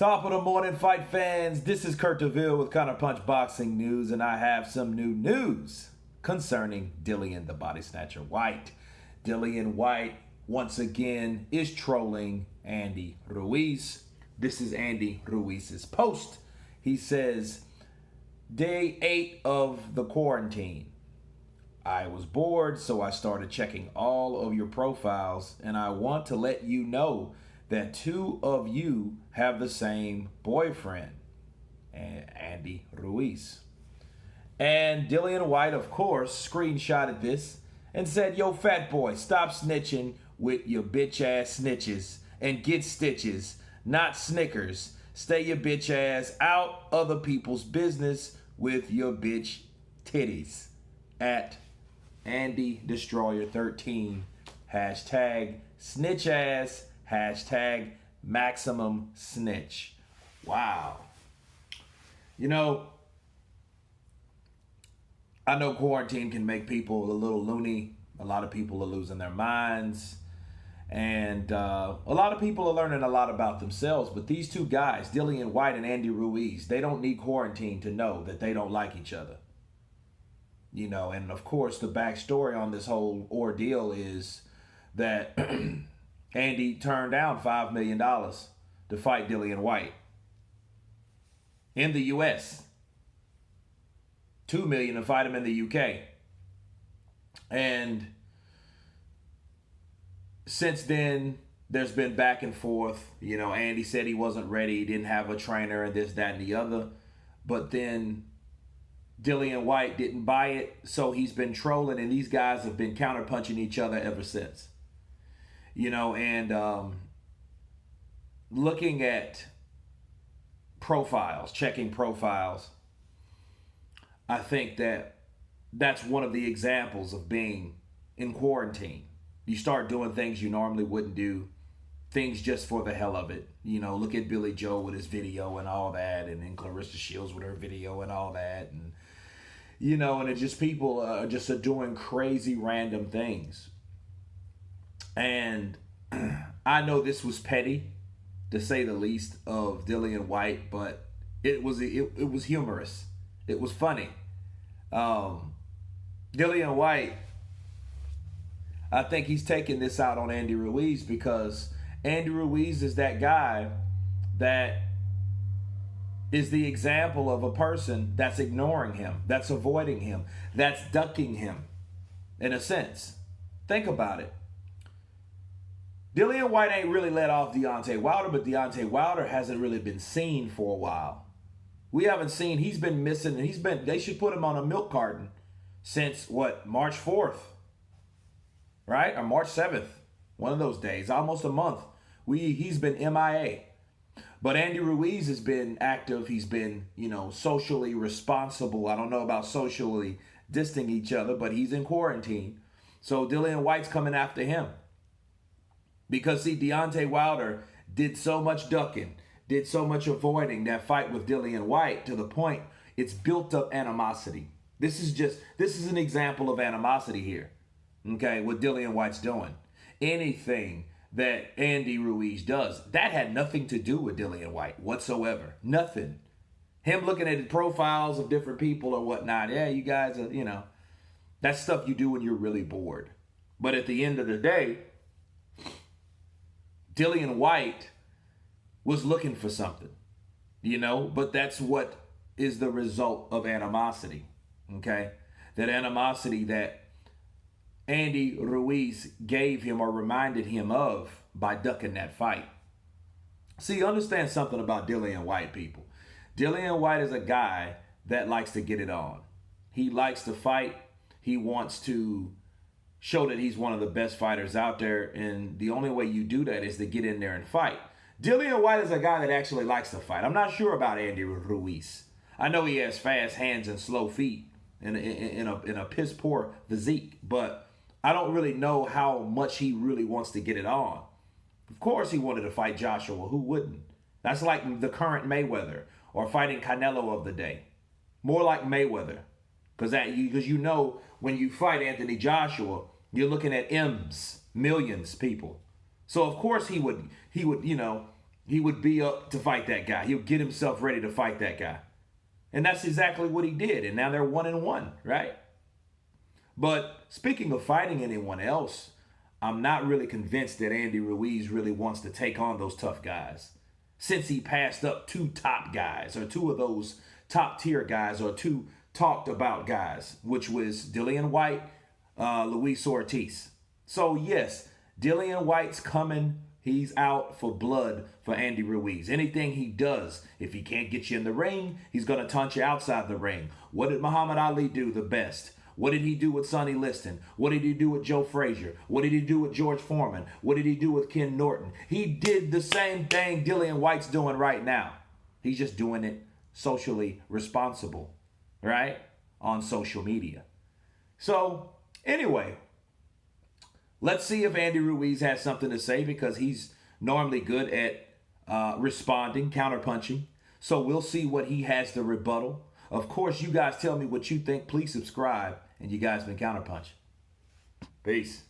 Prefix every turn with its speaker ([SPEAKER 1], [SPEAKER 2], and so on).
[SPEAKER 1] Top of the morning, fight fans. This is Kurt DeVille with Counterpunch Boxing News, and I have some new news concerning Dillian the Body Snatcher Whyte. Dillian Whyte, once again, is trolling Andy Ruiz. This is Andy Ruiz's post. He says, Day 8 of the quarantine. I was bored, so I started checking all of your profiles, and I want to let you know that 2 of you have the same boyfriend, Andy Ruiz. And Dillian Whyte, of course, screenshotted this and said, yo, fat boy, stop snitching with your bitch ass snitches and get stitches, not Snickers. Stay your bitch ass out other people's business with your bitch titties. At Andy Destroyer 13, hashtag snitch ass, hashtag maximum snitch. Wow. You know, I know quarantine can make people a little loony. A lot of people are losing their minds. And a lot of people are learning a lot about themselves. But these 2 guys, Dillian Whyte and Andy Ruiz, they don't need quarantine to know that they don't like each other. You know, and of course, the backstory on this whole ordeal is that Andy turned down $5 million to fight Dillian Whyte in the U.S. $2 million to fight him in the U.K. And since then, there's been back and forth. You know, Andy said he wasn't ready, he didn't have a trainer, and this, that, and the other. But then Dillian Whyte didn't buy it, so he's been trolling, and these guys have been counterpunching each other ever since. You know, and looking at profiles, checking profiles, I think that that's one of the examples of being in quarantine. You start doing things you normally wouldn't do, things just for the hell of it. You know, look at Billy Joe with his video and all that, and then Clarissa Shields with her video and all that. And, you know, and it's just people just are doing crazy random things. And I know this was petty, to say the least, of Dillian Whyte, but it was humorous. It was funny. Dillian Whyte, I think he's taking this out on Andy Ruiz because Andy Ruiz is that guy that is the example of a person that's ignoring him, that's avoiding him, that's ducking him, in a sense. Think about it. Dillian Whyte ain't really let off Deontay Wilder, but Deontay Wilder hasn't really been seen for a while. We haven't seen, he's been missing, and they should put him on a milk carton since, March 4th, right? Or March 7th, one of those days, almost a month. He's been MIA. But Andy Ruiz has been active. He's been, socially responsible. I don't know about socially distancing each other, but he's in quarantine. So Dillian Whyte's coming after him. Because, see, Deontay Wilder did so much ducking, did so much avoiding that fight with Dillian Whyte to the point it's built up animosity. This is an example of animosity here, okay, what Dillian Whyte's doing. Anything that Andy Ruiz does, that had nothing to do with Dillian Whyte whatsoever. Nothing. Him looking at the profiles of different people or whatnot, yeah, you guys are, that's stuff you do when you're really bored. But at the end of the day, Dillian Whyte was looking for something, but that's what is the result of animosity, okay? That animosity that Andy Ruiz gave him or reminded him of by ducking that fight. See, understand something about Dillian Whyte, people. Dillian Whyte is a guy that likes to get it on. He likes to fight. He wants to show that he's one of the best fighters out there, and the only way you do that is to get in there and fight. Dillian Whyte is a guy that actually likes to fight. I'm not sure about Andy Ruiz. I know he has fast hands and slow feet in a piss poor physique, but I don't really know how much he really wants to get it on. Of course he wanted to fight Joshua. Who wouldn't? That's like the current Mayweather or fighting Canelo of the day. More like Mayweather. Because when you fight Anthony Joshua, you're looking at M's, millions people. So of course he would he would be up to fight that guy. He would get himself ready to fight that guy. And that's exactly what he did. And now they're 1-1, right? But speaking of fighting anyone else, I'm not really convinced that Andy Ruiz really wants to take on those tough guys. Since he passed up two top guys, or two of those top tier guys, or two talked about guys, which was Dillian Whyte, Luis Ortiz. So yes, Dillian Whyte's coming. He's out for blood for Andy Ruiz. Anything he does, if he can't get you in the ring, he's going to taunt you outside the ring. What did Muhammad Ali do the best? What did he do with Sonny Liston? What did he do with Joe Frazier? What did he do with George Foreman? What did he do with Ken Norton? He did the same thing Dillian Whyte's doing right now. He's just doing it socially responsible, right? On social media. So, anyway, let's see if Andy Ruiz has something to say, because he's normally good at responding, counterpunching. So we'll see what he has to rebuttal. Of course, you guys tell me what you think. Please subscribe. And you guys been Counterpunch. Peace.